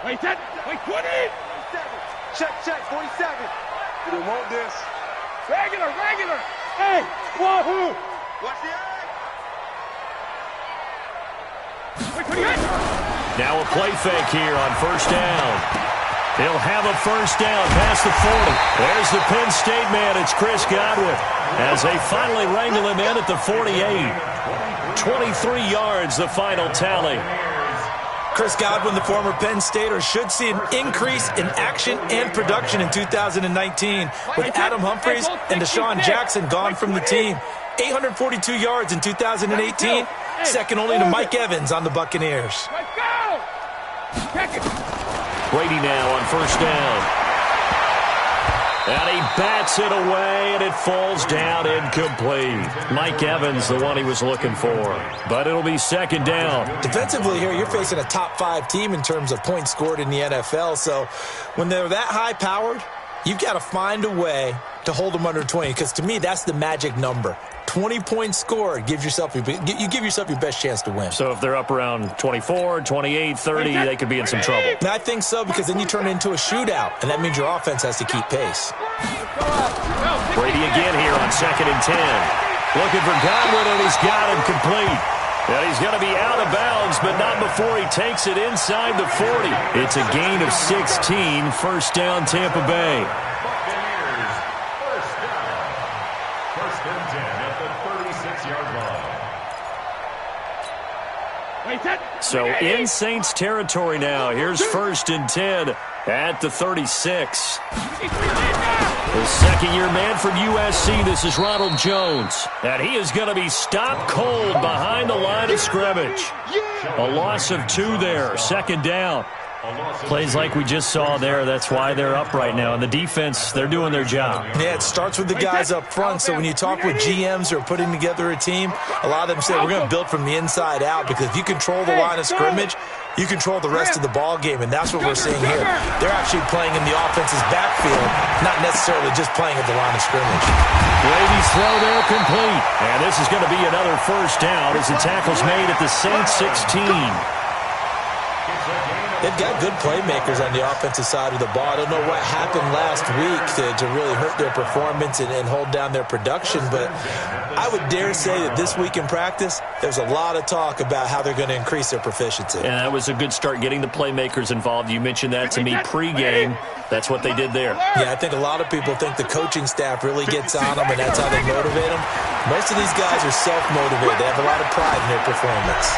Wait, 10. Wait, 20. 47. Check, 47. You don't want this. Regular. Hey, wahoo. Watch the eye. Wait, 28. Now a play fake here on first down. He'll have a first down past the 40. There's the Penn State man. It's Chris Godwin as they finally wrangle him in at the 48. 23 yards, the final tally. Chris Godwin, the former Penn Stater, should see an increase in action and production in 2019 with Adam Humphries and Deshaun Jackson gone from the team. 842 yards in 2018, second only to Mike Evans on the Buccaneers. Brady now on first down. And he bats it away, and it falls down incomplete. Mike Evans, the one he was looking for. But it'll be second down. Defensively here, you're facing a top-5 team in terms of points scored in the NFL. So when they're that high-powered, you've got to find a way to hold them under 20. Because to me, that's the magic number. 20 points scored, you give yourself your best chance to win. So if they're up around 24, 28, 30, they could be in some trouble. And I think so, because then you turn it into a shootout, and that means your offense has to keep pace. Brady again here on 2nd and 10. Looking for Godwin, and he's got him complete. And he's going to be out of bounds, but not before he takes it inside the 40. It's a gain of 16, first down Tampa Bay. So in Saints territory now. Here's 1st and 10 at the 36. The second-year man from USC, this is Ronald Jones. And he is going to be stopped cold behind the line of scrimmage. A loss of 2 there, second down. Plays like we just saw there, that's why they're up right now. And the defense, they're doing their job. Yeah, it starts with the guys up front. So when you talk with GMs who are putting together a team, a lot of them say we're going to build from the inside out, because if you control the line of scrimmage, you control the rest of the ball game, and that's what we're seeing here. They're actually playing in the offense's backfield, not necessarily just playing at the line of scrimmage. Brady's throw there complete. And this is going to be another first down as the tackle's made at the Saints 16. They've got good playmakers on the offensive side of the ball. I don't know what happened last week to really hurt their performance and hold down their production, but I would dare say that this week in practice, there's a lot of talk about how they're going to increase their proficiency. And that was a good start, getting the playmakers involved. You mentioned that to me pregame. That's what they did there. Yeah, I think a lot of people think the coaching staff really gets on them, and that's how they motivate them. Most of these guys are self-motivated. They have a lot of pride in their performance.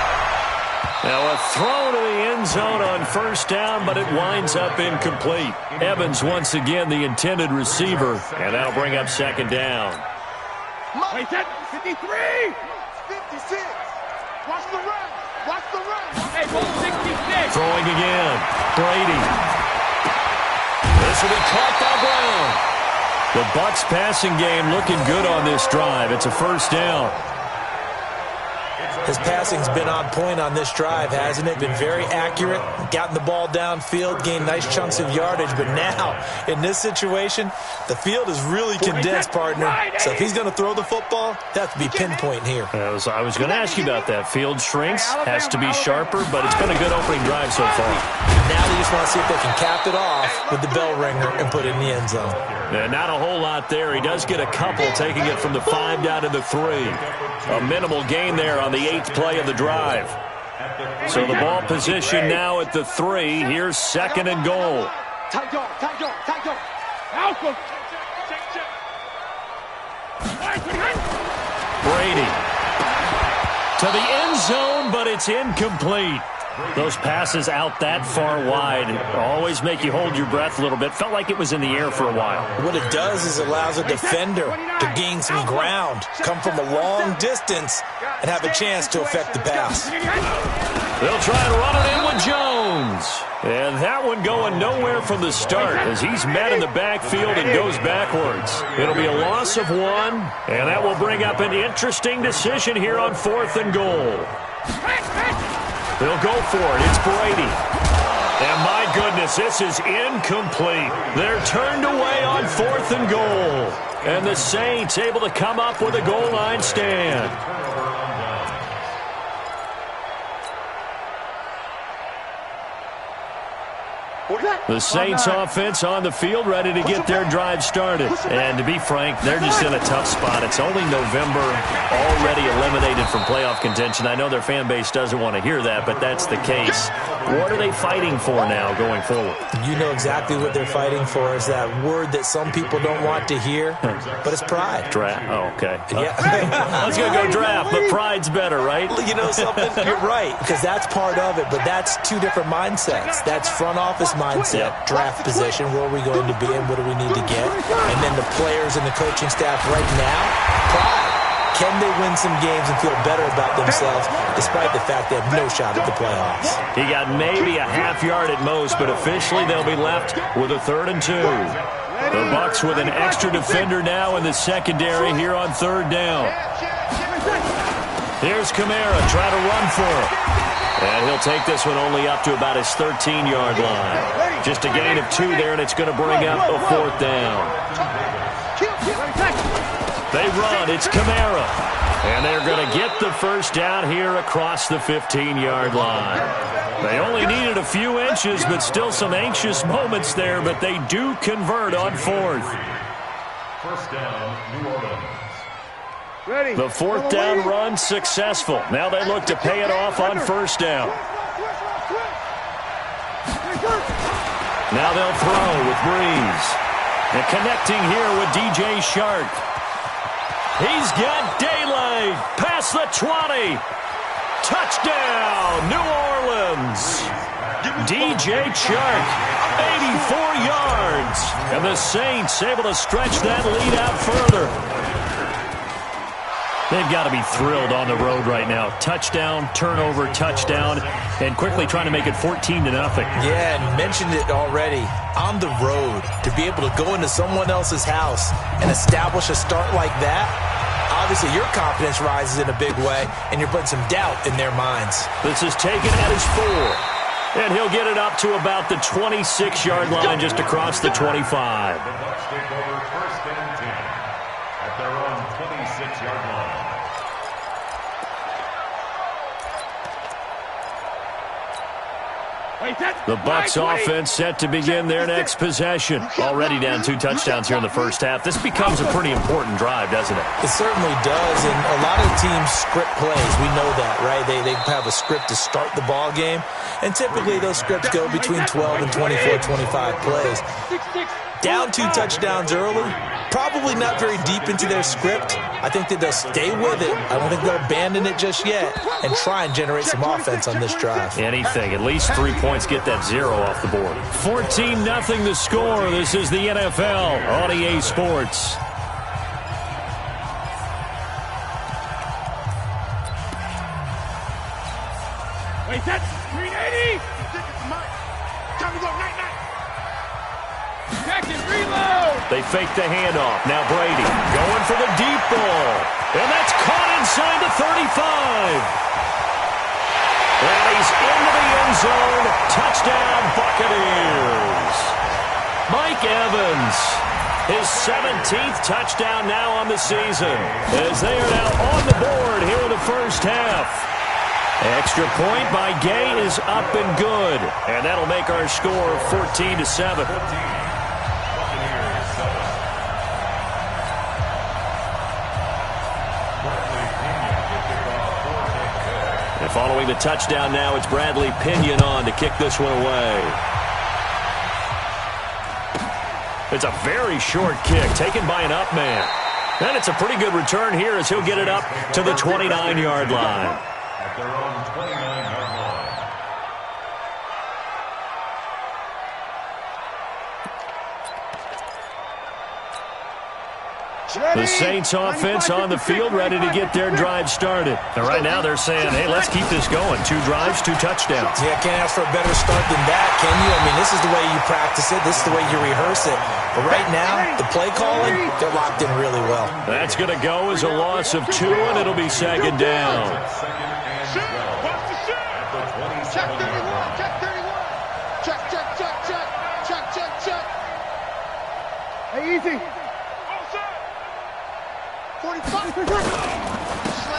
Now a throw to the end zone on first down, but it winds up incomplete. Evans once again the intended receiver, and that'll bring up second down. Wait, 53. 56. Watch the run. Hey, ball 66. Throwing again. Brady. This will be caught by Brown. The Bucs passing game looking good on this drive. It's a first down. His passing's been on point on this drive, hasn't it? Been very accurate, gotten the ball downfield, gained nice chunks of yardage. But now, in this situation, the field is really condensed, partner. So if he's going to throw the football, that has to be pinpoint here. I was going to ask you about that. Field shrinks, has to be sharper, but it's been a good opening drive so far. Now they just want to see if they can cap it off with the bell ringer and put it in the end zone. Not a whole lot there. He does get a couple, taking it from the 5 down to the 3. A minimal gain there on the 8th play of the drive. So the ball position now at the 3. Here's 2nd and goal. Tight dog. Alpha. Brady to the end zone, but it's incomplete. Those passes out that far wide always make you hold your breath a little bit. Felt like it was in the air for a while. What it does is it allows a defender to gain some ground, come from a long distance, and have a chance to affect the pass. They'll try and run it in with Jones. And that one going nowhere from the start as he's met in the backfield and goes backwards. It'll be a loss of 1, and that will bring up an interesting decision here on 4th and goal. They'll go for it. It's Brady. And my goodness, this is incomplete. They're turned away on 4th and goal. And the Saints able to come up with a goal line stand. The Saints offense on the field, ready to get their drive started. And to be frank, they're just in a tough spot. It's only November, already eliminated from playoff contention. I know their fan base doesn't want to hear that, but that's the case. What are they fighting for now going forward? You know exactly what they're fighting for. Is that word that some people don't want to hear, but it's pride. Draft. Oh, okay. Yeah. I was going to go draft, but pride's better, right? You know something? You're right, because that's part of it, but that's two different mindsets. That's front office mindset, draft position, where are we going to be and what do we need to get? And then the players and the coaching staff right now, pride. Can they win some games and feel better about themselves despite the fact they have no shot at the playoffs? He got maybe a half yard at most, but officially they'll be left with a 3rd and 2. The Bucs with an extra defender now in the secondary here on 3rd down. Here's Kamara, try to run for it. And he'll take this one only up to about his 13-yard line. Just a gain of 2 there, and it's going to bring up a 4th down. They run, it's Kamara. And they're going to get the first down here across the 15-yard line. They only needed a few inches, but still some anxious moments there, but they do convert on 4th. First down, New Orleans. The 4th down run successful. Now they look to pay it off on 1st down. Now they'll throw with Breeze. And connecting here with DJ Shark. He's got daylight past the 20. Touchdown, New Orleans. DJ Shark, 84 yards. And the Saints able to stretch that lead out further. They've got to be thrilled on the road right now. Touchdown, turnover, touchdown, and quickly trying to make it 14-0. Yeah, and mentioned it already. On the road, to be able to go into someone else's house and establish a start like that, obviously your confidence rises in a big way, and you're putting some doubt in their minds. This is taken at his 4. And he'll get it up to about the 26-yard line just across the 25. The Bucs take over 1st and 10 at their own 26-yard line. The Bucs offense set to begin their next possession. Already down 2 touchdowns here in the first half. This becomes a pretty important drive, doesn't it? It certainly does, and a lot of teams script plays. We know that, right? They have a script to start the ball game, and typically those scripts go between 12 and 24, 25 plays. Down 2 touchdowns early, probably not very deep into their script. I think that they'll stay with it. I don't think they'll abandon it just yet and try and generate some offense on this drive. Anything. At least 3 points, get that 0 off the board. 14-0 the score. This is the NFL on EA Sports. Wait, that's 380. Time to go, night. Jackson, reload. They fake the handoff. Now Brady going for the deep ball. And that's caught inside the 35. And he's into the end zone. Touchdown, Buccaneers. Mike Evans, his 17th touchdown now on the season, as they are now on the board here in the first half. Extra point by Gay is up and good. And that'll make our score 14-7. And following the touchdown now, it's Bradley Pinion on to kick this one away. It's a very short kick taken by an up man. And it's a pretty good return here as he'll get it up to the 29-yard line. At their own 29-yard line. The Saints offense on the field ready to get their drive started. And right now they're saying, hey, let's keep this going. 2 drives, 2 touchdowns. Yeah, can't ask for a better start than that, can you? I mean, this is the way you practice it. This is the way you rehearse it. But right now, the play calling, they're locked in really well. That's going to go as a loss of 2, and it'll be 2nd down. Check 31. Check. Hey, easy.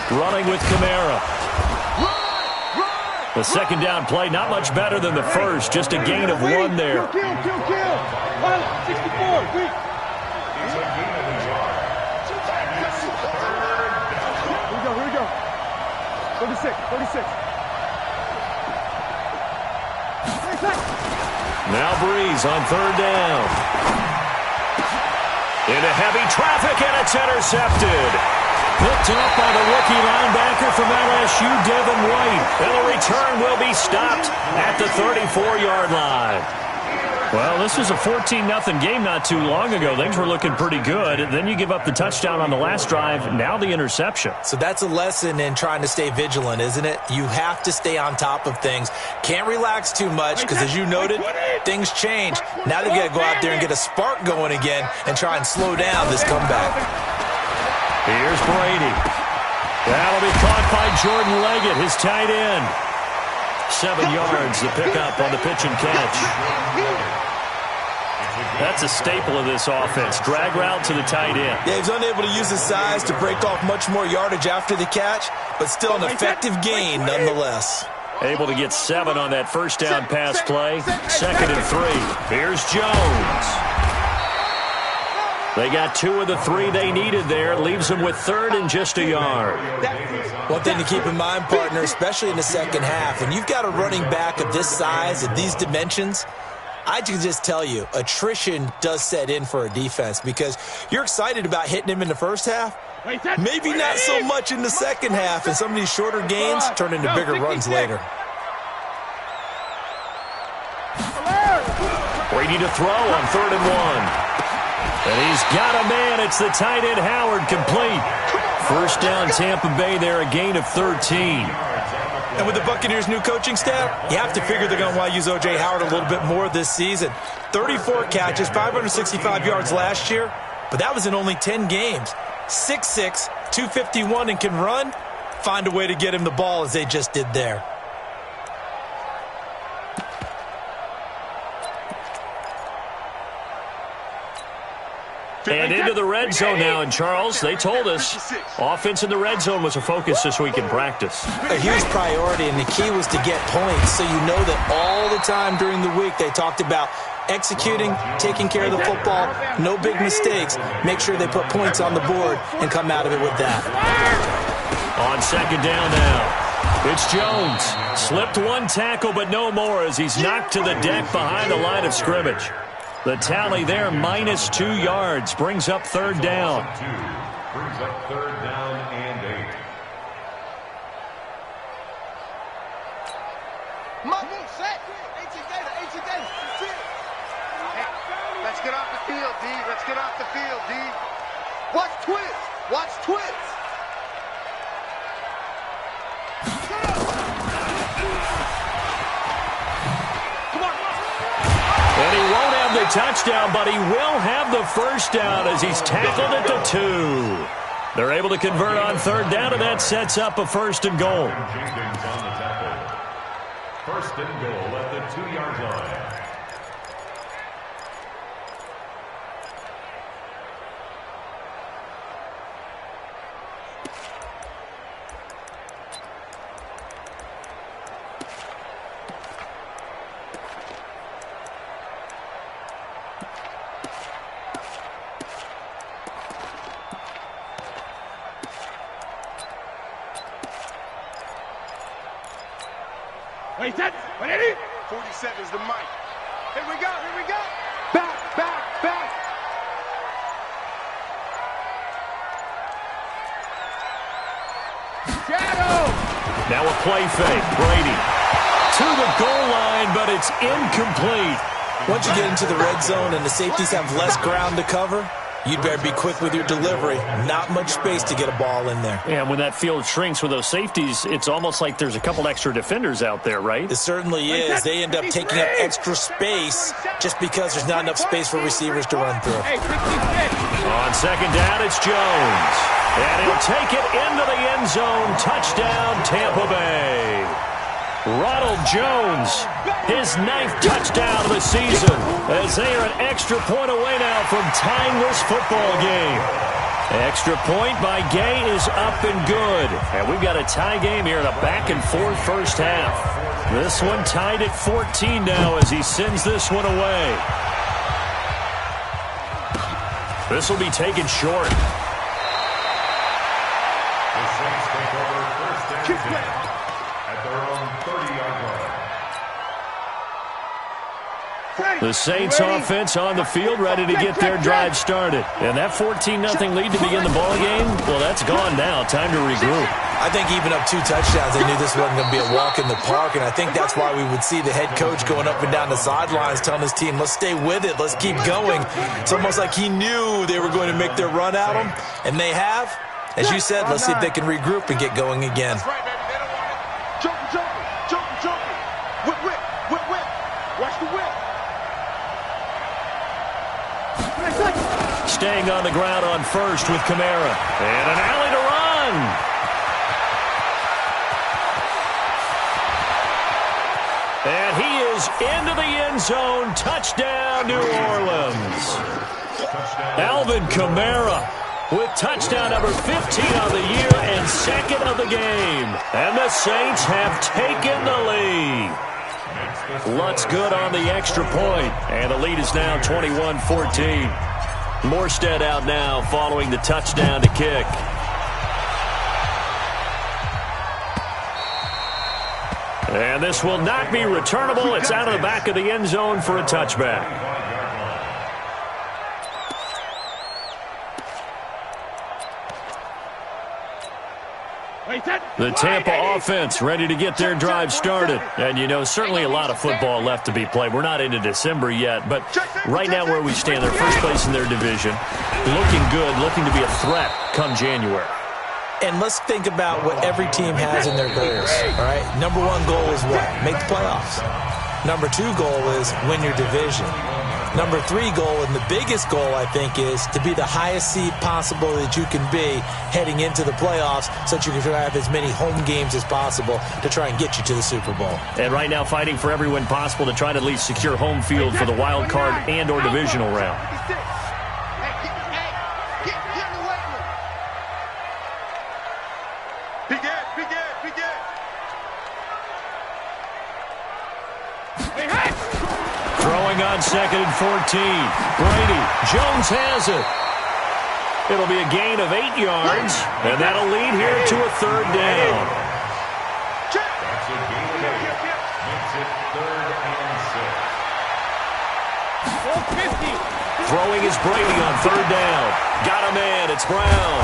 Running with Kamara. The second down play, not much better than the first, just a gain of 1 there. Kill. 64. Weak. Here we go. 36. Now Breeze on third down. Into heavy traffic, and it's intercepted. Picked up by the rookie linebacker from LSU, Devin White. And the return will be stopped at the 34-yard line. Well, this was a 14-0 game not too long ago. Things were looking pretty good. Then you give up the touchdown on the last drive. Now the interception. So that's a lesson in trying to stay vigilant, isn't it? You have to stay on top of things. Can't relax too much because, as you noted, things change. Now they've got to go out there and get a spark going again and try and slow down this comeback. Here's Brady. That'll be caught by Jordan Leggett, his tight end. 7 yards to pick up on the pitch and catch. That's a staple of this offense. Drag route to the tight end. Yeah, he's unable to use his size to break off much more yardage after the catch, but still an effective gain nonetheless. Able to get 7 on that first down pass play. 2nd and 3. Here's Jones. They got 2 of the 3 they needed there. Leaves them with 3rd and just a yard. One thing to keep in mind, partner, especially in the second half, when you've got a running back of this size, of these dimensions, I can just tell you, attrition does set in for a defense because you're excited about hitting him in the first half. Maybe not so much in the second half, and some of these shorter gains turn into bigger runs later. Brady to throw on 3rd and 1. And he's got a man. It's the tight end Howard, complete. First down Tampa Bay there, a gain of 13. And with the Buccaneers' new coaching staff, you have to figure they're going to want to use O.J. Howard a little bit more this season. 34 catches, 565 yards last year, but that was in only 10 games. 6'6", 251, and can run. Find a way to get him the ball as they just did there. And into the red zone now. And, Charles, they told us offense in the red zone was a focus this week in practice. A huge priority, and the key was to get points. So you know that all the time during the week they talked about executing, taking care of the football, no big mistakes. Make sure they put points on the board and come out of it with that. On 2nd down now. It's Jones. Slipped 1 tackle, but no more as he's knocked to the deck behind the line of scrimmage. The tally there, -2 yards, brings up 3rd down. Brings up 3rd down and 8. Let's get off the field, D. Let's get off the field, D. Watch twist. Watch twist. And he won't have the touchdown, but he will have the first down as he's tackled at the 2. They're able to convert on 3rd down, and that sets up a 1st and goal. Jenkins on the tackle. 1st and goal at the 2-yard line. Wait, set. Ready? 47's the mic. Here we go. Back. Shadow. Now a play fake. Brady to the goal line, but it's incomplete. Once you get into the red zone and the safeties have less ground to cover, you'd better be quick with your delivery. Not much space to get a ball in there. And when that field shrinks with those safeties, it's almost like there's a couple extra defenders out there, right? It certainly is. They end up taking up extra space just because there's not enough space for receivers to run through. On 2nd down, it's Jones. And he'll take it into the end zone. Touchdown, Tampa Bay. Ronald Jones, his 9th touchdown of the season, as they are an extra point away now from tying this football game. Extra point by Gay is up and good. And we've got a tie game here in a back-and-forth first half. This one tied at 14 now as he sends this one away. This will be taken short. The Saints take over first and 10 at their own 30-yard line. The Saints offense on the field, ready to get their drive started. And that 14-0 lead to begin the ball game, well, that's gone now. Time to regroup. I think even up 2 touchdowns, they knew this wasn't going to be a walk in the park, and I think that's why we would see the head coach going up and down the sidelines telling his team, let's stay with it, let's keep going. It's almost like he knew they were going to make their run at him, and they have. As you said, let's see if they can regroup and get going again. That's right, baby. They don't want it. Jump. Whip. Watch the whip. Staying on the ground on first with Kamara. And an alley to run. And he is into the end zone. Touchdown, New Orleans. Alvin Kamara with touchdown number 15 of the year and second of the game. And the Saints have taken the lead. Lutz good on the extra point. And the lead is now 21-14. Morstead out now following the touchdown to kick. And this will not be returnable. It's out of the back of the end zone for a touchback. The Tampa offense ready to get their drive started. And, you know, certainly a lot of football left to be played. We're not into December yet, but right now where we stand, they're first place in their division. Looking good, looking to be a threat come January. And let's think about what every team has in their goals, all right? Number 1 goal is what? Make the playoffs. Number 2 goal is win your division. Number 3 goal, and the biggest goal, I think, is to be the highest seed possible that you can be heading into the playoffs so that you can have as many home games as possible to try and get you to the Super Bowl. And right now fighting for every win possible to try to at least secure home field for the wild card and or divisional round. Throwing on second and 14. Brady. Jones has it. It'll be a gain of 8 yards, and that'll lead here to a third down. That's a gain of 8. Makes it 3rd and 6. Throwing is Brady on third down. Got a man. It's Brown.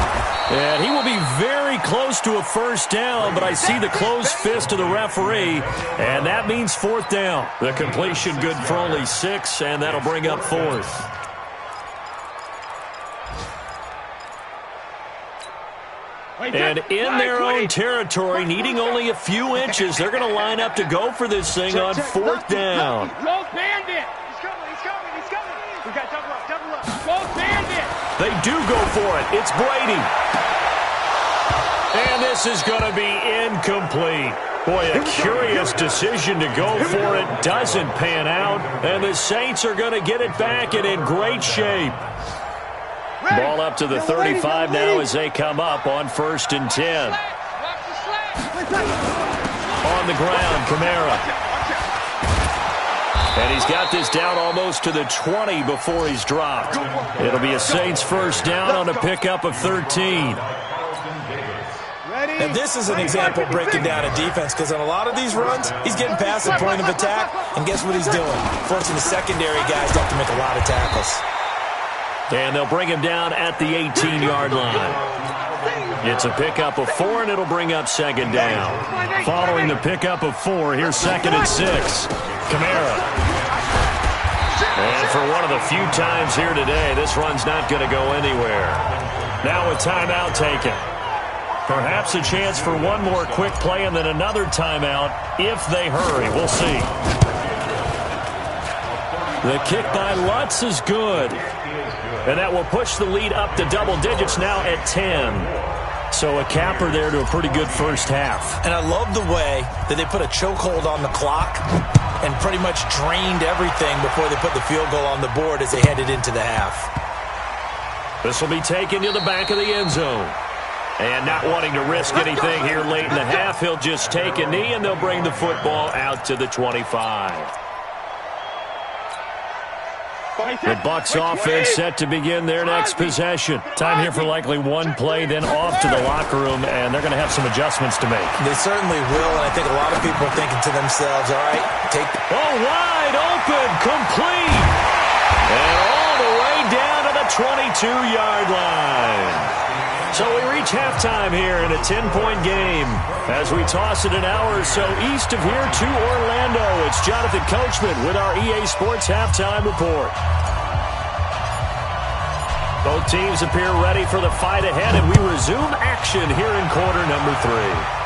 And he will be very close to a first down, but I see the closed fist of the referee, and that means 4th down. The completion good for only 6, and that'll bring up 4th. And in their own territory, needing only a few inches, they're going to line up to go for this thing on 4th down. Go Bandit! He's coming! We got double up! Go Bandit! They do go for it. It's Brady. And this is going to be incomplete. Boy, a curious decision to go for it. Doesn't pan out. And the Saints are going to get it back and in great shape. Ball up to the 35 now as they come up on 1st and 10. On the ground, Kamara. And he's got this down almost to the 20 before he's dropped. It'll be a Saints first down on a pickup of 13. And this is an example breaking down a defense, because on a lot of these runs, he's getting past the point of attack, and guess what he's doing? Forcing the secondary guys to have to make a lot of tackles. And they'll bring him down at the 18-yard line. It's a pickup of 4, and it'll bring up 2nd down. Following the pickup of 4, here's 2nd and 6. Kamara. And for one of the few times here today, this run's not going to go anywhere. Now a timeout taken. Perhaps a chance for one more quick play and then another timeout if they hurry. We'll see. The kick by Lutz is good. And that will push the lead up to double digits now at 10. So a capper there to a pretty good first half. And I love the way that they put a chokehold on the clock and pretty much drained everything before they put the field goal on the board as they headed into the half. This will be taken to the back of the end zone. And not wanting to risk anything here late in the half, he'll just take a knee, and they'll bring the football out to the 25. The Bucs offense set to begin their next possession. Time here for likely one play, then off to the locker room, and they're going to have some adjustments to make. They certainly will, and I think a lot of people are thinking to themselves, all right, take... Oh, wide open, complete, and all the way down to the 22-yard line. So we reach halftime here in a 10-point game. As we toss it an hour or so east of here to Orlando, it's Jonathan Coachman with our EA Sports Halftime Report. Both teams appear ready for the fight ahead, and we resume action here in quarter number 3.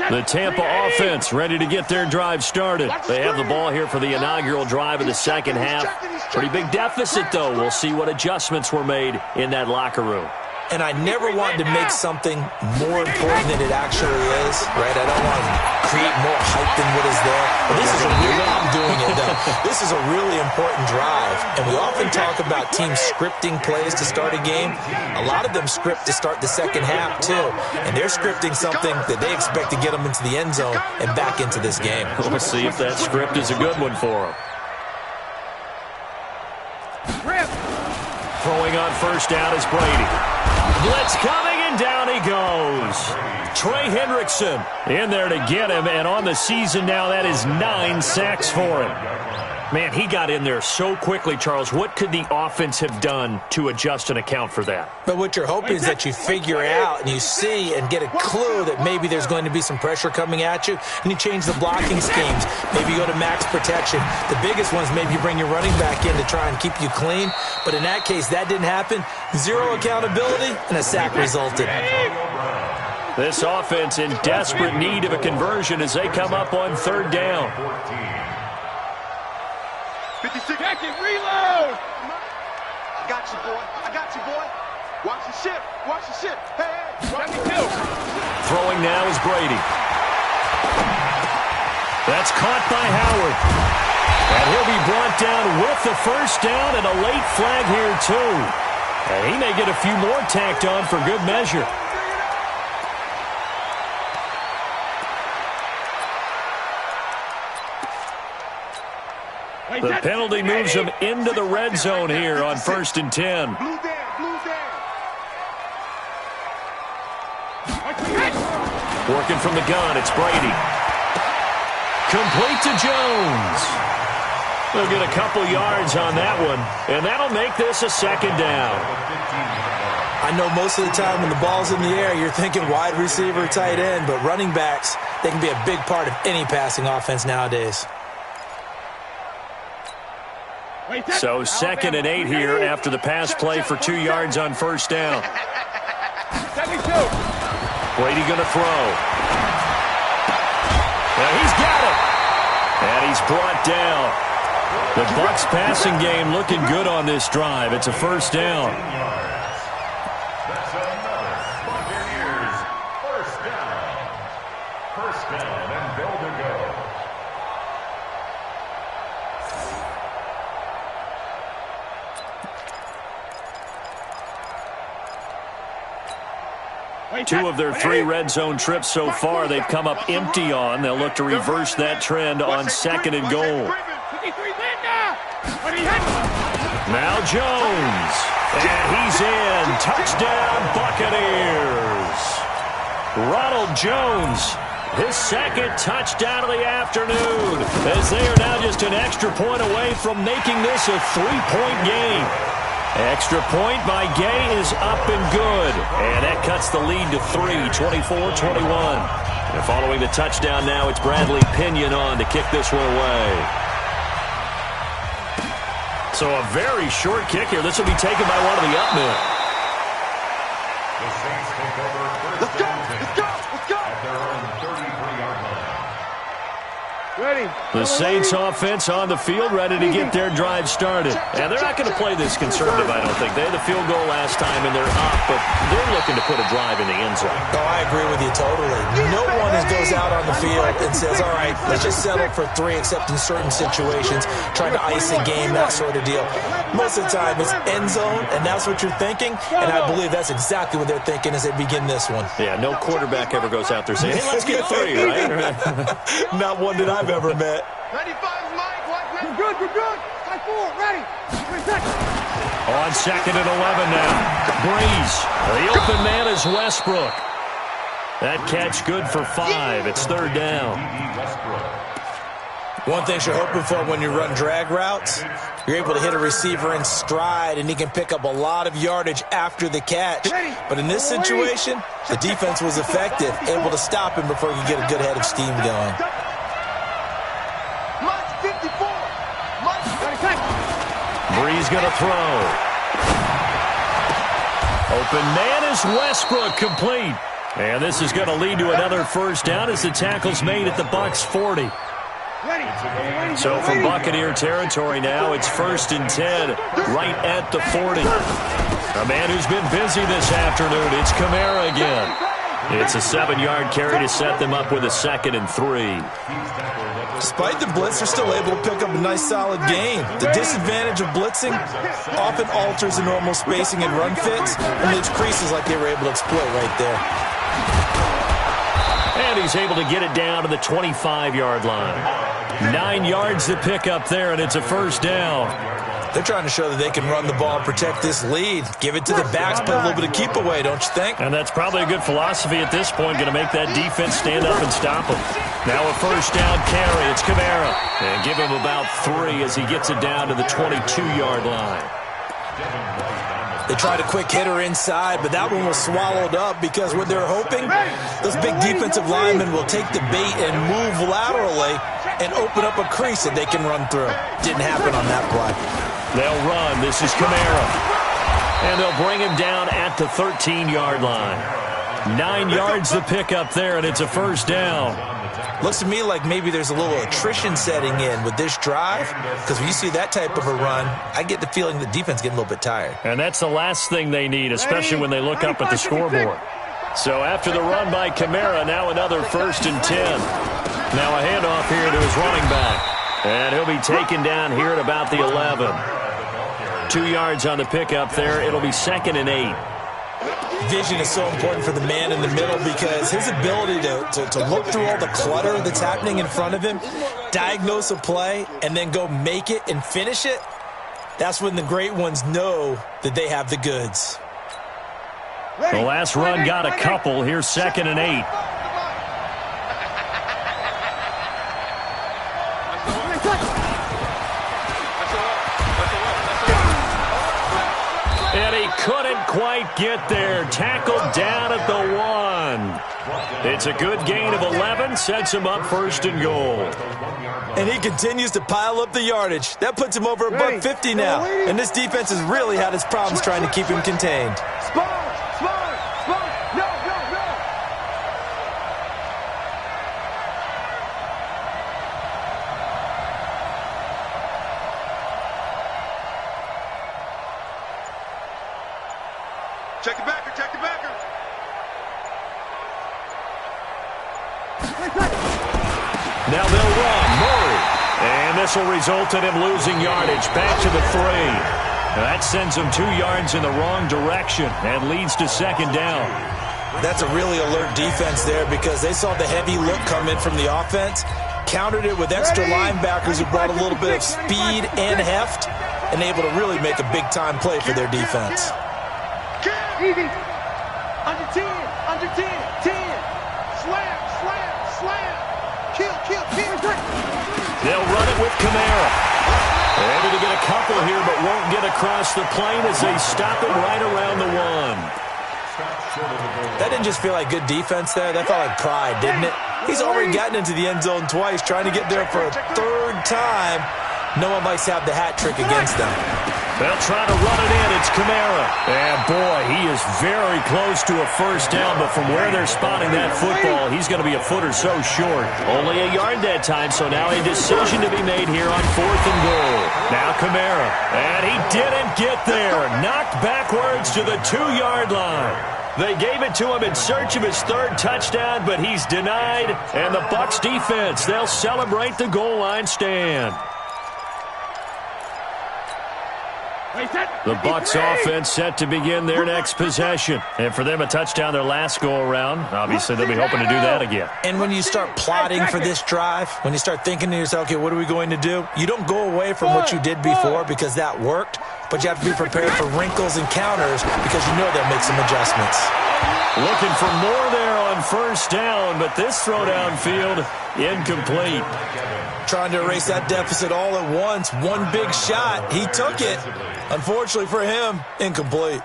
The Tampa offense ready to get their drive started. They have the ball here for the inaugural drive of the second half. Pretty big deficit, though. We'll see what adjustments were made in that locker room. And I never want to make something more important than it actually is, right? I don't want to create more hype than what is there. But this is a really, I'm doing it, though. This is a really important drive. And we often talk about teams scripting plays to start a game. A lot of them script to start the second half, too. And they're scripting something that they expect to get them into the end zone and back into this game. We'll see if that script is a good one for them. Throwing on first down is Brady. Blitz coming, and down he goes. Trey Hendrickson in there to get him, and on the season now, that is 9 sacks for him. Man, he got in there so quickly, Charles. What could the offense have done to adjust and account for that? But what you're hoping is that you figure out and you see and get a clue that maybe there's going to be some pressure coming at you, and you change the blocking schemes. Maybe you go to max protection. The biggest ones, maybe you bring your running back in to try and keep you clean. But in that case, that didn't happen. Zero accountability, and a sack resulted. This offense in desperate need of a conversion as they come up on third down. 56 second reload. I got you, boy. I got you, boy. Watch the ship. Watch the ship. Hey, 72. Throwing now is Brady. That's caught by Howard. And he'll be brought down with the first down and a late flag here, too. And he may get a few more tacked on for good measure. The penalty moves him into the red zone here on 1st and 10. Working from the gun, it's Brady. Complete to Jones. They'll get a couple yards on that one, and that'll make this a second down. I know most of the time when the ball's in the air, you're thinking wide receiver, tight end, but running backs, they can be a big part of any passing offense nowadays. So 2nd and 8 here after the pass play for 2 yards on first down. 72. Brady going to throw. Now he's got it. And he's brought down. The Bucs passing game looking good on this drive. It's a first down. That's another Buccaneers first down. First down and goal to go. Two of their 3 red zone trips so far they've come up empty on. They'll look to reverse that trend on 2nd and goal. Now Jones. And he's in. Touchdown, Buccaneers. Ronald Jones, his 2nd touchdown of the afternoon, as they are now just an extra point away from making this a 3-point game. Extra point by Gay is up and good. And that cuts the lead to 3, 24-21. And following the touchdown now, it's Bradley Pinion on to kick this one away. So a very short kick here. This will be taken by one of the up men. The Saints take over first down. Let's go! At their own 33-yard line. The Saints offense on the field, ready to get their drive started. And they're not going to play this conservative, I don't think. They had the field goal last time, and they're up, but they're looking to put a drive in the end zone. Oh, I agree with you totally. No one goes out on the field and says, all right, let's just settle for 3, except in certain situations, trying to ice a game, that sort of deal. Most of the time, it's end zone, and that's what you're thinking, and I believe that's exactly what they're thinking as they begin this one. Yeah, no quarterback ever goes out there saying, hey, let's get 3, right? Not one that I've ever met. 95, Mike. We're good. 5-4, ready. On 2nd and 11 now. Breeze. The open man is Westbrook. That catch good for 5. It's 3rd down. One thing you're hoping for when you run drag routes, you're able to hit a receiver in stride, and he can pick up a lot of yardage after the catch. But in this situation, the defense was effective, able to stop him before he could get a good head of steam going. Breeze going to throw. Open man is Westbrook, complete. And this is going to lead to another 1st down as the tackle's made at the Bucs 40. So from Buccaneer territory now, it's 1st and 10, right at the 40. A man who's been busy this afternoon, it's Kamara again. It's a 7-yard carry to set them up with a 2nd and 3. Despite the blitz, they're still able to pick up a nice, solid gain. The disadvantage of blitzing often alters the normal spacing and run fits, and leaves creases like they were able to exploit right there. And he's able to get it down to the 25-yard line. 9 yards to pick up there, and it's a 1st down. They're trying to show that they can run the ball and protect this lead. Give it to the backs, play a little bit of keep away, don't you think? And that's probably a good philosophy at this point, going to make that defense stand up and stop them. Now a 1st down carry. It's Kamara. And give him about 3 as he gets it down to the 22-yard line. They tried a quick hitter inside, but that one was swallowed up because what they're hoping, those big defensive linemen will take the bait and move laterally and open up a crease that they can run through. Didn't happen on that play. They'll run. This is Kamara. And they'll bring him down at the 13-yard line. 9 yards to pick up there, and it's a 1st down. Looks to me like maybe there's a little attrition setting in with this drive, because when you see that type of a run, I get the feeling the defense getting a little bit tired. And that's the last thing they need, especially when they look up at the scoreboard. So after the run by Kamara, now another 1st and 10. Now a handoff here to his running back. And he'll be taken down here at about the 11. 2 yards on the pickup there. It'll be 2nd and 8. Vision is so important for the man in the middle because his ability to look through all the clutter that's happening in front of him, diagnose a play, and then go make it and finish it, that's when the great ones know that they have the goods. The last run got a couple. Here's 2nd and 8. And he couldn't quite get there. Tackled down at the 1. It's a good gain of 11. Sets him up 1st and goal. And he continues to pile up the yardage. That puts him over $150 now. And this defense has really had its problems trying to keep him contained. Check the backer, check the backer. Now they'll run. Murray. And this will result in him losing yardage. Back to the 3. That sends him 2 yards in the wrong direction and leads to 2nd down. That's a really alert defense there because they saw the heavy look come in from the offense, countered it with extra linebackers who brought a little bit of speed and heft, and able to really make a big-time play for their defense. Easy. Under 10. 10. Slam. Kill. They'll run it with Kamara. They're able to get a couple here, but won't get across the plane as they stop it right around the 1. That didn't just feel like good defense there. That felt like pride, didn't it? He's already gotten into the end zone twice, trying to get there for a 3rd time. No one likes to have the hat trick against them. They'll try to run it in. It's Kamara. And, boy, he is very close to a first down, but from where they're spotting that football, he's going to be a foot or so short. Only a yard that time, so now a decision to be made here on 4th and goal. Now Kamara. And he didn't get there. Knocked backwards to the 2-yard line. They gave it to him in search of his 3rd touchdown, but he's denied. And the Bucs defense, they'll celebrate the goal line stand. The Bucs offense set to begin their next possession. And for them, a touchdown their last go-around. Obviously, they'll be hoping to do that again. And when you start plotting for this drive, when you start thinking to yourself, okay, what are we going to do? You don't go away from what you did before because that worked, but you have to be prepared for wrinkles and counters because you know they'll make some adjustments. Looking for more there on first down, but this throw downfield, incomplete. Trying to erase that deficit all at once. One big shot. He took it. Unfortunately for him, incomplete.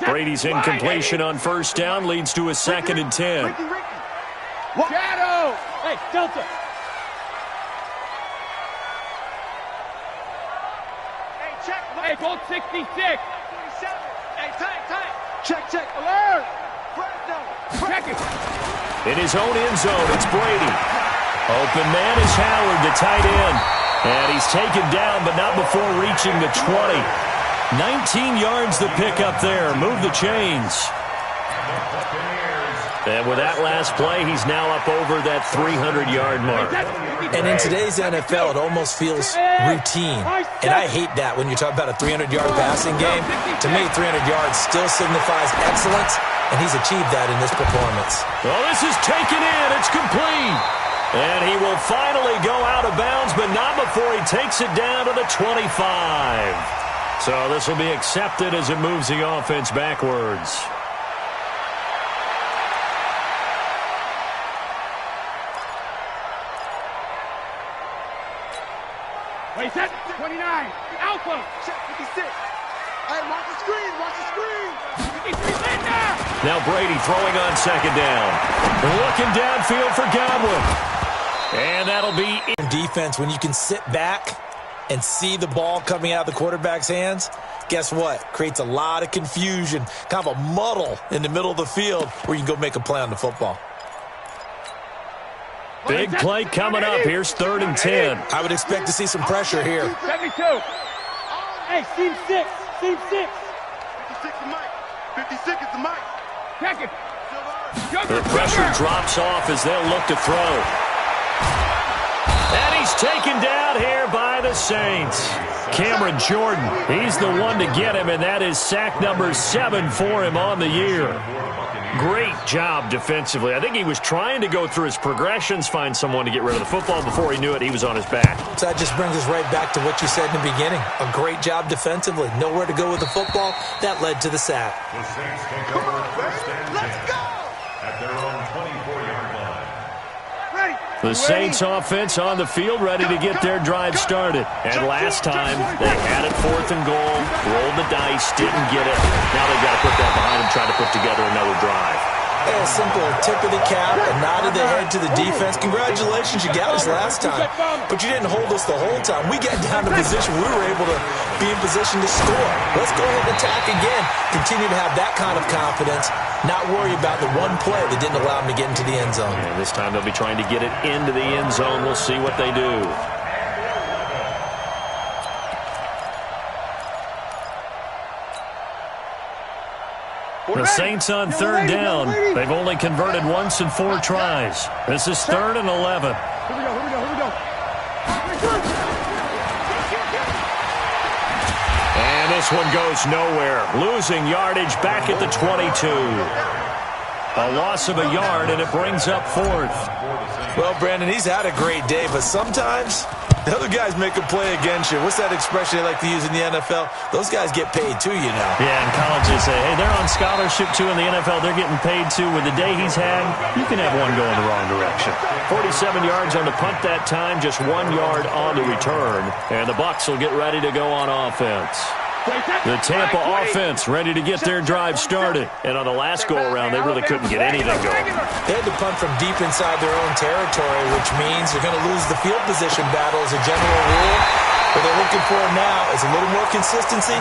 Brady's incompletion on first down leads to a 2nd and 10. Shadow! Hey, Delta! Hey, check! Hey, gold 66! 27! Hey, tight! Check! Alert! Check it! In his own end zone, it's Brady. Open man is Howard, the tight end. And he's taken down, but not before reaching the 20. 19 yards the pick up there. Move the chains. And with that last play, he's now up over that 300-yard mark. And in today's NFL, it almost feels routine. And I hate that when you talk about a 300-yard passing game. To me, 300 yards still signifies excellence, and he's achieved that in this performance. Well, this is taken in. It's complete. And he will finally go out of bounds, but not before he takes it down to the 25. So this will be accepted as it moves the offense backwards. Wait, set 29. Alpha. Check 56. Hey, watch the screen. 53 Now Brady throwing on 2nd down. Looking downfield for Godwin. And that'll be in defense. When you can sit back and see the ball coming out of the quarterback's hands, guess what? Creates a lot of confusion, kind of a muddle in the middle of the field where you can go make a play on the football. Big play coming up. Here's 3rd and 10. I would expect to see some pressure here. 72. Hey, seam 6. 56 is Mike. 56 is the Mike. Check it. The pressure drops off as they'll look to throw. And he's taken down here by the Saints. Cameron Jordan, he's the one to get him, and that is sack number 7 for him on the year. Great job defensively. I think he was trying to go through his progressions, find someone to get rid of the football. Before he knew it, he was on his back. So that just brings us right back to what you said in the beginning. A great job defensively. Nowhere to go with the football. That led to the sack. The Saints take over first and 10 at their own 24-yard line. The Saints offense on the field ready to get their drive started. And last time, they had it 4th and goal, rolled the dice, didn't get it. Now they've got to put that behind them, try to put together another drive. A simple tip of the cap, a nod of the head to the defense. Congratulations, you got us last time. But you didn't hold us the whole time. We got down to position. We were able to be in position to score. Let's go ahead and attack again. Continue to have that kind of confidence. Not worry about the one play that didn't allow them to get into the end zone. And this time they'll be trying to get it into the end zone. We'll see what they do. The Saints on 3rd down. They've only converted once in 4 tries. This is 3rd and 11. Here we go. And this one goes nowhere. Losing yardage back at the 22. A loss of a yard, and it brings up 4th. Well, Brandon, he's had a great day, but sometimes the other guys make a play against you. What's that expression they like to use in the NFL? Those guys get paid too, you know. Yeah, in college they say, hey, they're on scholarship too. In the NFL, they're getting paid too. With the day he's had, you can have one going the wrong direction. 47 yards on the punt that time, just 1 yard on the return. And the Bucs will get ready to go on offense. The Tampa offense ready to get their drive started. And on the last go-around, they really couldn't get anything going. They had to punt from deep inside their own territory, which means they're going to lose the field position battle as a general rule. What they're looking for now is a little more consistency,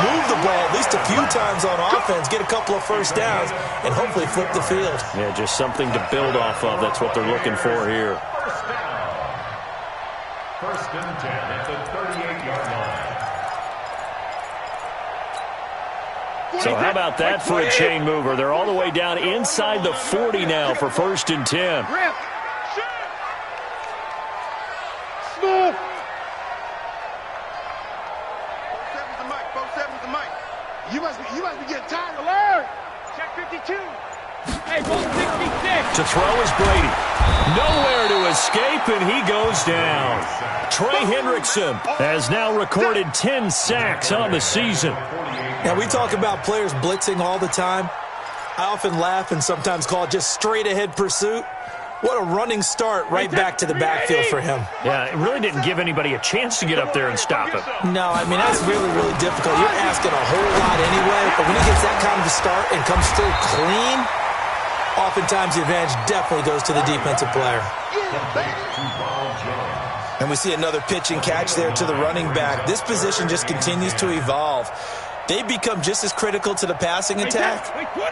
move the ball at least a few times on offense, get a couple of first downs, and hopefully flip the field. Yeah, just something to build off of. That's what they're looking for here. First and 10 at the 38-yard line. So how about that for a chain mover? They're all the way down inside the 40 now for first and 10. Smooth. You must be getting tired of learn. Check 52. Hey, roll 66. To throw is Brady. Nowhere to escape, and he goes down. Trey Hendrickson has now recorded 10 sacks on the season. Now, we talk about players blitzing all the time. I often laugh and sometimes call it just straight-ahead pursuit. What a running start right back to the backfield for him. Yeah, it really didn't give anybody a chance to get up there and stop him. No, I mean, that's really, really difficult. You're asking a whole lot anyway, but when he gets that kind of a start and comes through clean, oftentimes the advantage definitely goes to the defensive player. And we see another pitch and catch there to the running back. This position just continues to evolve. They become just as critical to the passing attack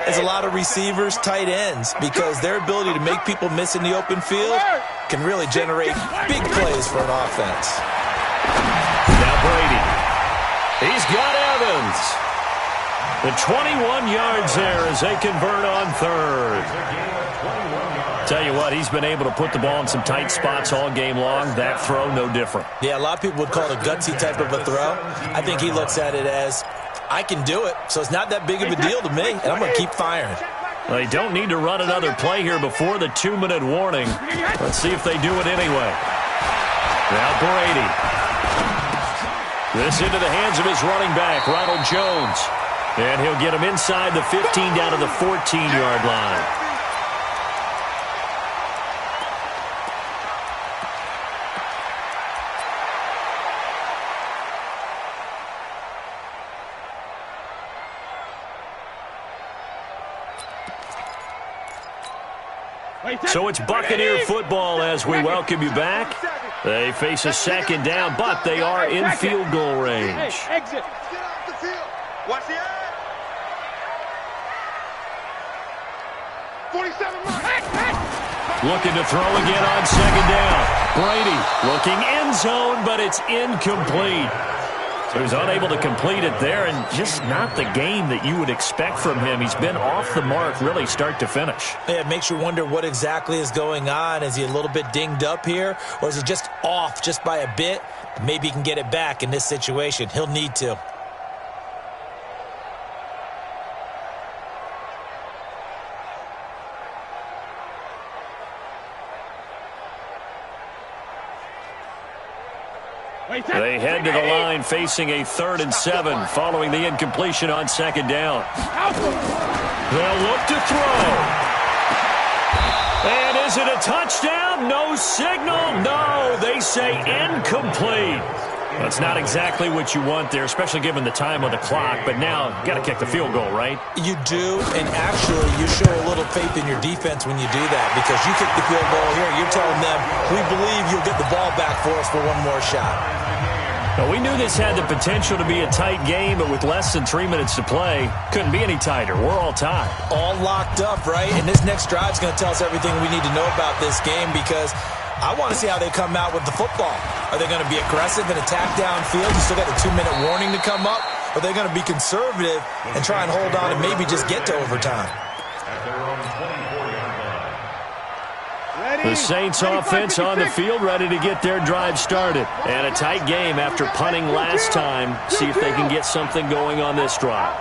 as a lot of receivers, tight ends, because their ability to make people miss in the open field can really generate big plays for an offense. Now Brady. He's got Evans. The 21 yards there as they convert on third. Tell you what, he's been able to put the ball in some tight spots all game long. That throw, no different. Yeah, a lot of people would call it a gutsy type of a throw. I think he looks at it as, I can do it, so it's not that big of a deal to me, and I'm going to keep firing. Well, they don't need to run another play here before the 2-minute warning. Let's see if they do it anyway. Now Brady. This into the hands of his running back, Ronald Jones. And he'll get him inside the 15 down to the 14-yard line. So it's Buccaneer football as we welcome you back. They face a second down, but they are in field goal range. Exit. Get off the field. Watch the eye. 47 Looking to throw again on second down. Brady looking end zone, but it's incomplete. So he's unable to complete it there, and just not the game that you would expect from him. He's been off the mark really start to finish. Yeah, it makes you wonder what exactly is going on. Is he a little bit dinged up here, or is he just off just by a bit? Maybe he can get it back in this situation. He'll need to. They head to the line facing a 3rd and 7 following the incompletion on second down. They'll look to throw. And is it a touchdown? No signal. No, they say incomplete. That's not exactly what you want there, especially given the time on the clock. But now, you got to kick the field goal, right? You do, and actually, you show a little faith in your defense when you do that, because you kick the field goal here, you're telling them, we believe you'll get the ball back for us for one more shot. Well, we knew this had the potential to be a tight game, but with less than 3 minutes to play, couldn't be any tighter. We're all tied. All locked up, right? And this next drive is going to tell us everything we need to know about this game, because I want to see how they come out with the football. Are they going to be aggressive and attack downfield? You still got the 2-minute warning to come up. Or are they going to be conservative and try and hold on and maybe just get to overtime? At their own 24-yard line. The Saints offense on the field ready to get their drive started. And a tight game after punting last time. See if they can get something going on this drive.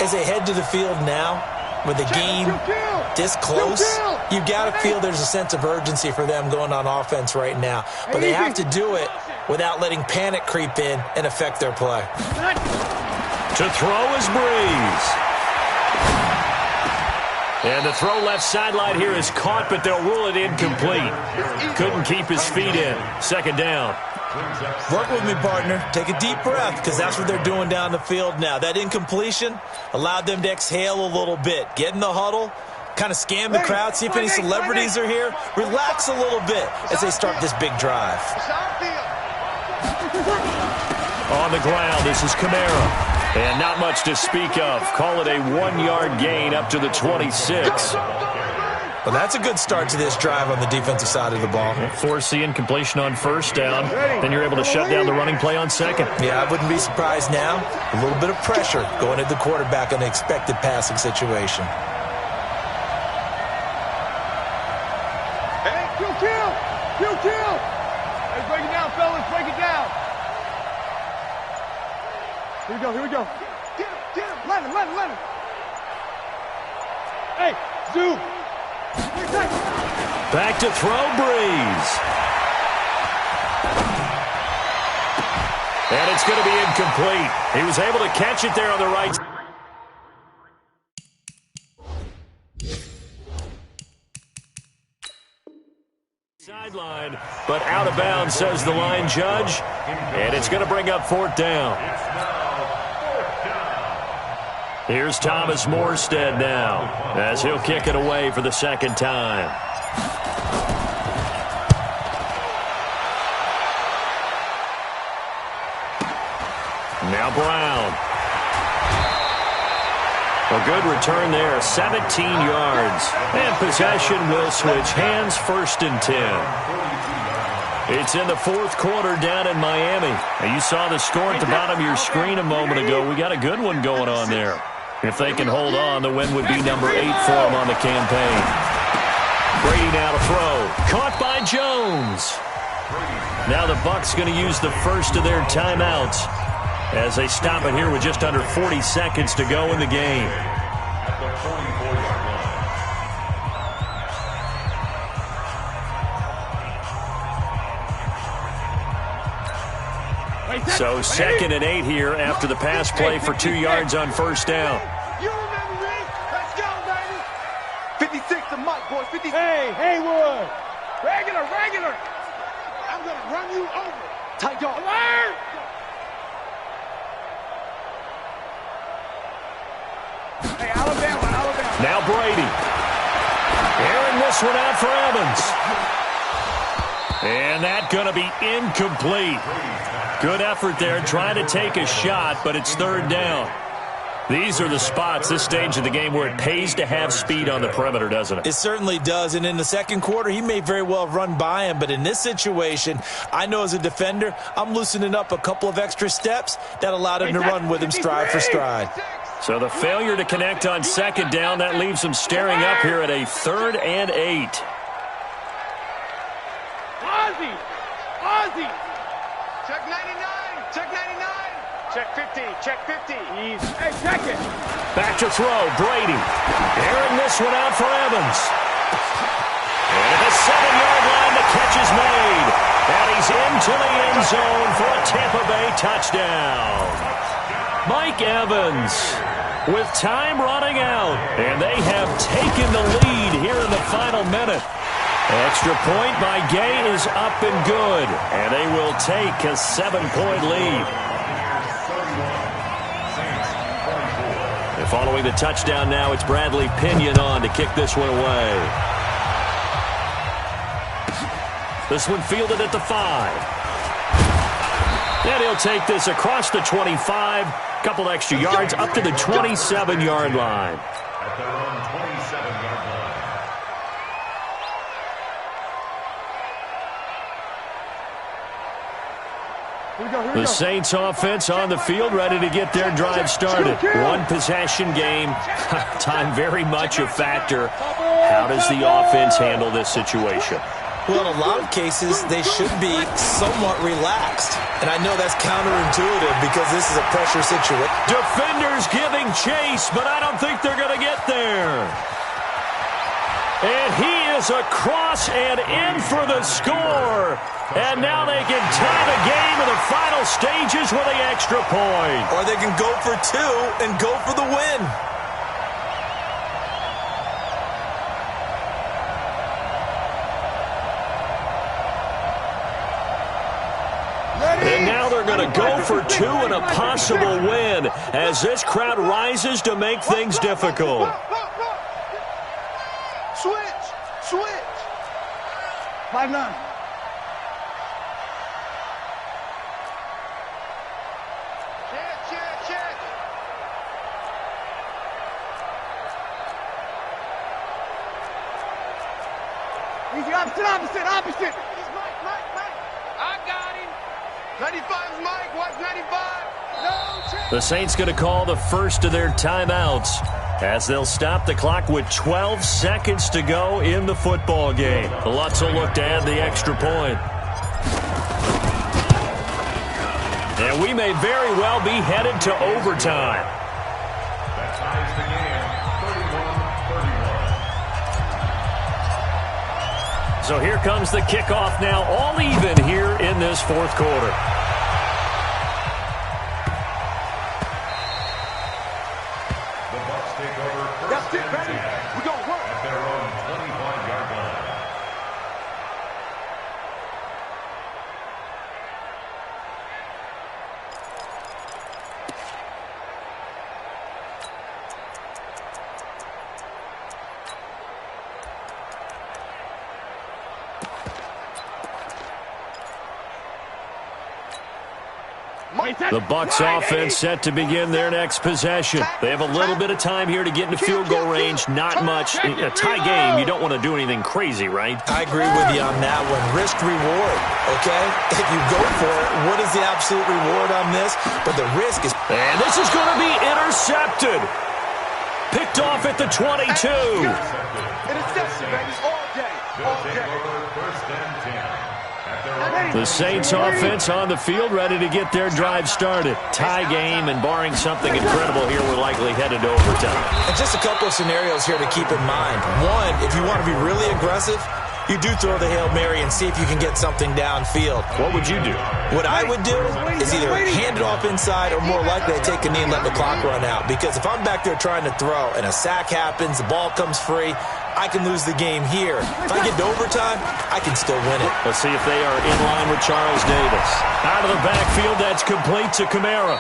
As they head to the field now, with the game this close, you've got to feel there's a sense of urgency for them going on offense right now. But they have to do it without letting panic creep in and affect their play. To throw is Breeze. And the throw left sideline here is caught, but they'll rule it incomplete. Couldn't keep his feet in. Second down. Work with me, partner. Take a deep breath, because that's what they're doing down the field now. That incompletion allowed them to exhale a little bit. Get in the huddle, kind of scan the crowd, see if any celebrities are here. Relax a little bit as they start this big drive. On the ground, this is Kamara. And not much to speak of. Call it a 1-yard gain up to the 26. Well, that's a good start to this drive on the defensive side of the ball. Force the incompletion on first down. Then you're able to shut down the running play on second. Yeah, I wouldn't be surprised now. A little bit of pressure going at the quarterback in an expected passing situation. Hey, kill! Hey, break it down, fellas. Break it down. Here we go. Get him. Let him. Hey, zoom. Back to throw, Breeze. And it's going to be incomplete. He was able to catch it there on the right. Sideline, but out of bounds, says the line judge. And it's going to bring up fourth down. Here's Thomas Morstead now, as he'll kick it away for the second time. Now Brown. A good return there, 17 yards. And possession will switch hands, 1st and 10. It's in the fourth quarter down in Miami. Now, you saw the score at the bottom of your screen a moment ago. We got a good one going on there. If they can hold on, the win would be number 8 for them on the campaign. Brady now to throw. Caught by Jones. Now the Bucs going to use the first of their timeouts as they stop it here with just under 40 seconds to go in the game. At the 44-yard line. So 2nd and 8 here after the pass play for 2 yards on first down. You remember me? Let's go, baby. 56 to Mike, boys. 56. Hey, Haywood. Regular. I'm going to run you over. Tight dog. Alert! Hey, Alabama. Now Brady. Airing this one out for Evans. And that's going to be incomplete. Good effort there, trying to take a shot, but it's 3rd down. These are the spots, this stage of the game, where it pays to have speed on the perimeter, doesn't it? It certainly does, and in the second quarter, he may very well run by him, but in this situation, I know as a defender, I'm loosening up a couple of extra steps that allowed him to run with him stride for stride. So the failure to connect on second down, that leaves him staring up here at a 3rd and 8. Ozzy. Check 99. Check 50. Hey, check it. Back to throw, Brady. Airing this one out for Evans. And at the 7-yard line, the catch is made. And he's into the end zone for a Tampa Bay touchdown. Mike Evans with time running out. And they have taken the lead here in the final minute. Extra point by Gay is up and good. And they will take a 7-point lead. And following the touchdown now, it's Bradley Pinion on to kick this one away. This one fielded at the 5. And he'll take this across the 25. Couple extra yards up to the 27-yard line. At their own 27-yard line. The Saints offense on the field, ready to get their drive started. One possession game. Time very much a factor. How does the offense handle this situation? Well, in a lot of cases, they should be somewhat relaxed. And I know that's counterintuitive because this is a pressure situation. Defenders giving chase, but I don't think they're going to get there. And he is across and in for the score. And now they can tie the game in the final stages with the extra point. Or they can go for 2 and go for the win. going to go for two and a possible win as this crowd rises to make things difficult. Switch. 5-9. Check. Easy, opposite. Mike. I got him. 95's Mike. Watch 95. No check. The Saints going to call the first of their timeouts as they'll stop the clock with 12 seconds to go in the football game. The Lutz will look to add the extra point. And we may very well be headed to overtime. That ties the game, 31-31. So here comes the kickoff now, all even here in this fourth quarter. The Bucs take over first and 10 We're going to work. at their own 25-yard line. The Bucs offense set to begin their next possession. They have a little bit of time here to get into field goal range. Not much. In a tie game, you don't want to do anything crazy, right? I agree with you on that one. Risk reward, okay? If you go for it, what is the absolute reward on this? But the risk is... And this is going to be intercepted. Picked off at the 22. Interception, baby, all day. They'll take over first and 10 at their own. The Saints offense on the field, ready to get their drive started. Tie game, and barring something incredible here, we're likely headed to overtime. And just a couple of scenarios here to keep in mind. One, if you want to be really aggressive, you do throw the Hail Mary and see if you can get something downfield. What would you do? What I would do is either hand it off inside or more likely I take a knee and let the clock run out. Because if I'm back there trying to throw and a sack happens, the ball comes free, I can lose the game here. If I get to overtime, I can still win it. Let's see if they are in line with Charles Davis. Out of the backfield, that's complete to Kamara.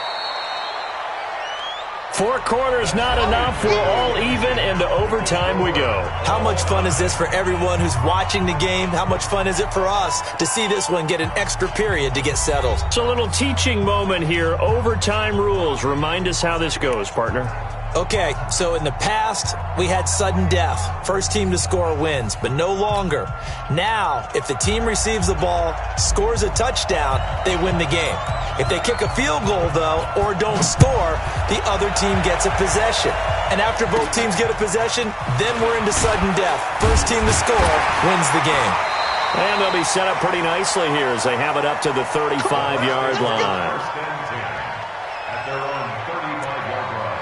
4 quarters not enough. We're all even, and to overtime we go. How much fun is this for everyone who's watching the game? How much fun is it for us to see this one get an extra period to get settled? It's a little teaching moment here. Overtime rules. Remind us how this goes, partner. Okay, so in the past, we had sudden death. First team to score wins, but no longer. Now, if the team receives the ball, scores a touchdown, they win the game. If they kick a field goal, though, or don't score, the other team gets a possession. And after both teams get a possession, then we're into sudden death. First team to score wins the game. And they'll be set up pretty nicely here as they have it up to the 35-yard line. First and 10 at their own 35-yard line.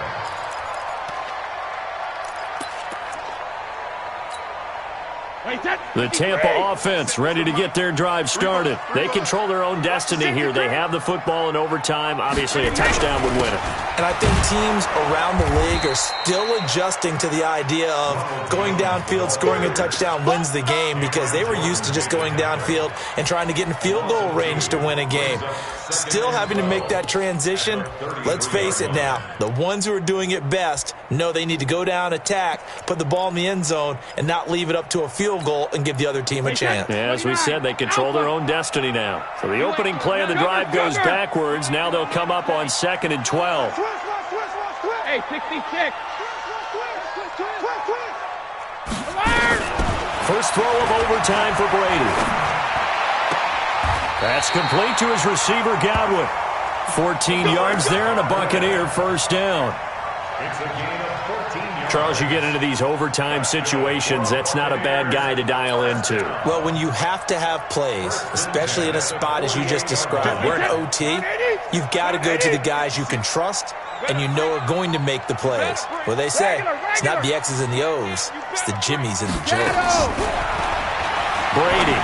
The Tampa offense ready to get their drive started. They control their own destiny here. They have the football in overtime. Obviously, a touchdown would win it. And I think teams around the league are still adjusting to the idea of going downfield, scoring a touchdown wins the game because they were used to just going downfield and trying to get in field goal range to win a game. Still having to make that transition. Let's face it now, the ones who are doing it best know they need to go down, attack, put the ball in the end zone, and not leave it up to a field goal and give the other team a chance. Yeah, as we said, they control their own destiny now. So the opening play of the drive goes backwards. Now they'll come up on 2nd and 12. Hey, 66. First throw of overtime for Brady. That's complete to his receiver, Godwin. 14 yards there and a Buccaneer first down. It's a gain of 14 yards. Charles, you get into these overtime situations, that's not a bad guy to dial into. Well, when you have to have plays, especially in a spot as you just described, we're in OT, you've got to go to the guys you can trust and you know are going to make the plays. Well, they say it's not the X's and the O's, it's the Jimmies and the Joes. Brady.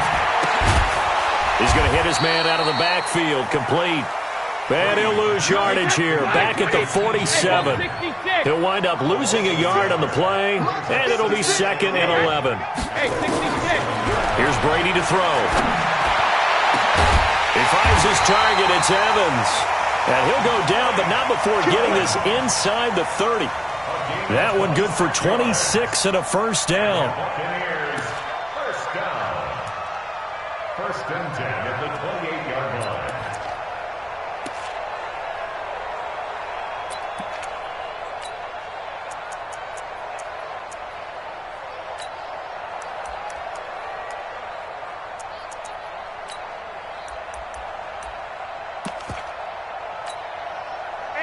He's going to hit his man out of the backfield, complete. And he'll lose yardage here, back at the 47. He'll wind up losing a yard on the play, and it'll be 2nd and 11. Here's Brady to throw. He finds his target. It's Evans. And he'll go down, but not before getting this inside the 30. That one good for 26 and a first down. Buccaneers, first down. First and 10 at the 28-yard line.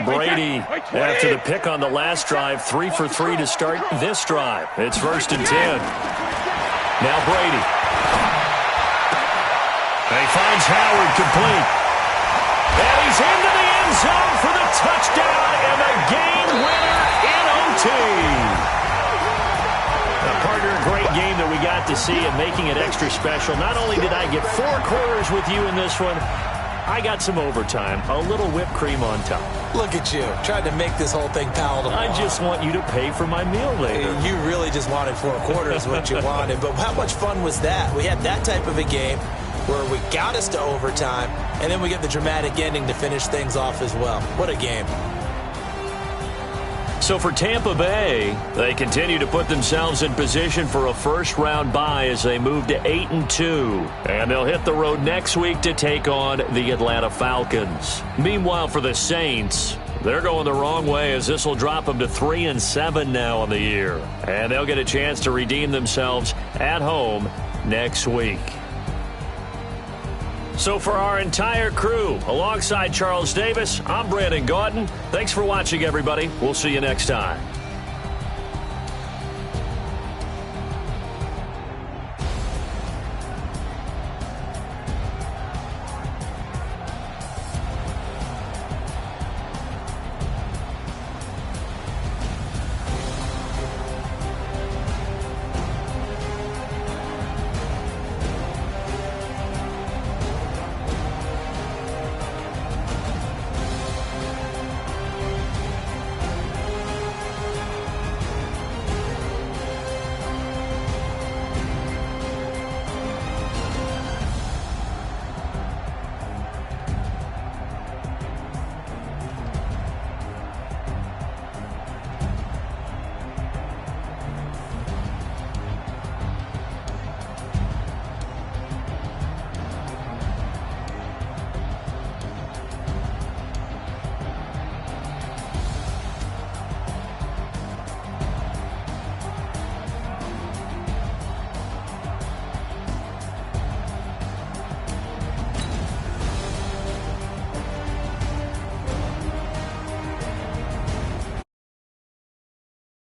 Brady, after the pick on the last drive, 3 for 3 to start this drive. It's first and 10. Now Brady. And he finds Howard complete. And he's into the end zone for the touchdown and the game winner in OT. Now, partner, a great game that we got to see and making it extra special. Not only did I get 4 quarters with you in this one, I got some overtime, a little whipped cream on top. Look at you, trying to make this whole thing palatable. I just want you to pay for my meal later. You really just wanted 4 quarters what you wanted, but how much fun was that? We had that type of a game where we got us to overtime, and then we get the dramatic ending to finish things off as well. What a game. So for Tampa Bay, they continue to put themselves in position for a first-round bye as they move to 8-2. And they'll hit the road next week to take on the Atlanta Falcons. Meanwhile, for the Saints, they're going the wrong way as this will drop them to 3-7 now on the year. And they'll get a chance to redeem themselves at home next week. So for our entire crew, alongside Charles Davis, I'm Brandon Gaudin. Thanks for watching, everybody. We'll see you next time.